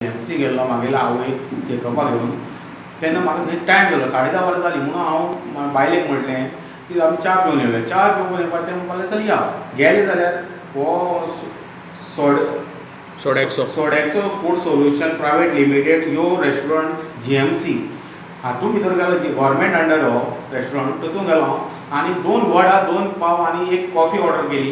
GMC गेल्लो म्हागेल्या आवयक चॅकअपाक घेवन. तेन्ना म्हाका थंय टायम जालो 10:30 वरां जालीं म्हणून हांव बायलेक म्हटलें की आमी च्या पिवन येवया. च्या पिवून येवपाक तें म्हणपाक लागलें चल या. गेले जाल्यार हो Sodexo food solution private limited ह्यो रेस्टॉरंट GMC हातूंत भितर गेलो गव्हर्मेंट अंडर हो रेस्टॉरंट तातूंत गेलो आनी 2 वडा 2 पाव आनी 1 कॉफी ऑर्डर केली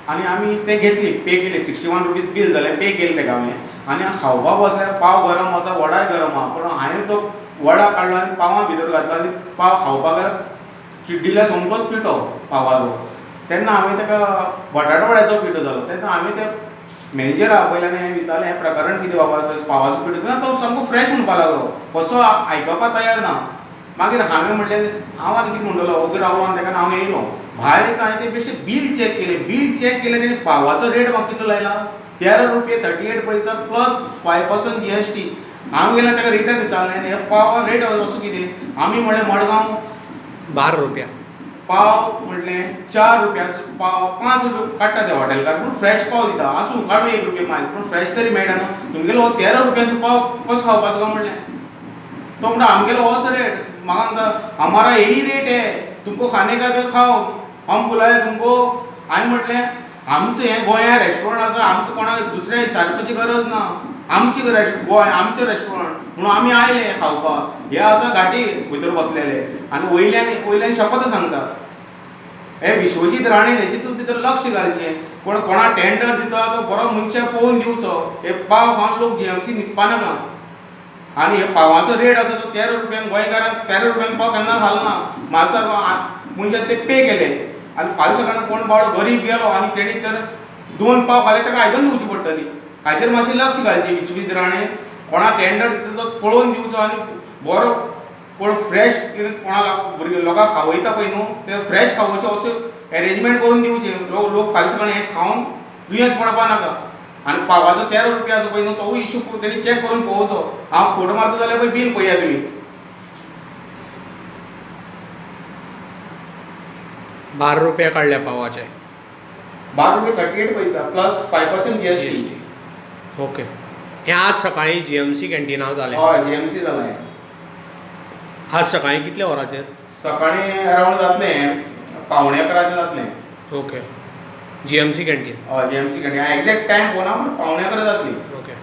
आनी आमी ते घेतली पे केले 61 रुपीज बील जालें पे केलें तेका हांवें आनी खावपाक बसल्यार पाव गरम आसा वडाय गरम आहा पूण हांवें तो वडा काडलो आनी पावा भितर घातलो आनी पाव खावपाक गेल्यार चिड्डिल्ल्या सोमतोच पिठो पावाचो. तेन्ना हांवें ताका बटाटा वड्याचो पिठो जालो तेन्ना हांवें ते मॅनेजर आहा पयल्यान हांवें विचारलें हें प्रकरण कितें बाबा पावाचो पिठो तेन्ना तो सामको फ्रेश म्हणपाक लागलो कसो आयकपाक तयार ना. मागीर हांवें म्हणलें हांव आनी कितें म्हणटलो ओगी रावलो आनी तेका हांव येयलो भायर येता हांवें ते बेश्टें बील चॅक केलें तेणी पावाचो रेट म्हाका कितलो लायला 13 रुपये 38 पैसा प्लस 5% GST. हांव गेलें ताका रिटर्न विचारलें हे पाव रेट असो कितें आमी म्हणलें मडगांव 12 रुपया पाव म्हणलें 4 रुपयाचो पाव 5 रुपया काडटा ते हॉटेलकार पूण फ्रेश पाव दिता आसूं काडूं 1 रुपया मायज पूण फ्रेश तरी मेळटा न्हू तुमगेलो हो 13 रुपयाचो पाव कसो खावपाचो काय म्हणलें. तो म्हणटा आमगेलो होच रेट म्हाका सांगता हमारा यही रेट है तुमको खाने का तो खाओ हम बुलाया तुमको. हांवें म्हटलें आमचें हें गोंया रेस्टॉरंट आसा आमकां कोणाक दुसऱ्या विचारपाची गरज ना आमची गोंय आमचें रेस्टॉरंट म्हणून आमी आयले खावपाक. हे आसा घाटी भितर बसलेले आनी वयल्यान शपत सांगता हे विश्वजीत राणे हेचे भितर लक्ष घालचें कोण कोणाक टेंडर दिता तो बरो मनशाक पळोवन दिवचो. हे पाव खावन लोक GMC न्हिदपा नाका आनी हे पावाचो रेट आसा तो 13 रुपयांक गोंयकारांक 13 रुपयांक पाव केन्ना खालना. म्हारसा मनशान ते पे केले आनी फाल्यां सकाळीं कोण बाबडो गरीब गेलो आनी तेणी तर 2 पाव खाले ताका आयदन दिवची पडटली. हाचेर मातशें लक्ष घालचें विश्वजीत राणे कोणाक टेंडर दिता तो पळोवन दिवचो आनी बरो कोण फ्रेश कोणाक भुरगे लोकांक खावयता पळय न्हू ते फ्रेश खावोवचे अशें एरेंजमेंट करून दिवचें. लोक फाल्यां सकाळीं हें खावन दुयेंस पडपा नाका. आनी पावाचो 13 रुपया आसा पळय न्हू तो इशू तेणी चॅक करून पळोवचो. हांव फोटो मारता जाल्यार पळय बील पळया तुमी 12 रुपया काडल्या पावाचे 12 रुपये 38 पैसा प्लस 5% GST. ओके हें आज सकाळीं GMC कॅन्टिनाक जालें. हय GMC जालें हें. आज सकाळीं कितल्या वरांचेर सकाळीं अरावंड जातलें 11:15 जातलें. ओके GMC कॅन्टीन हय GMC कॅन्टीन एक्झॅक्ट टायम पळोवना पूण 11:15 जातली. ओके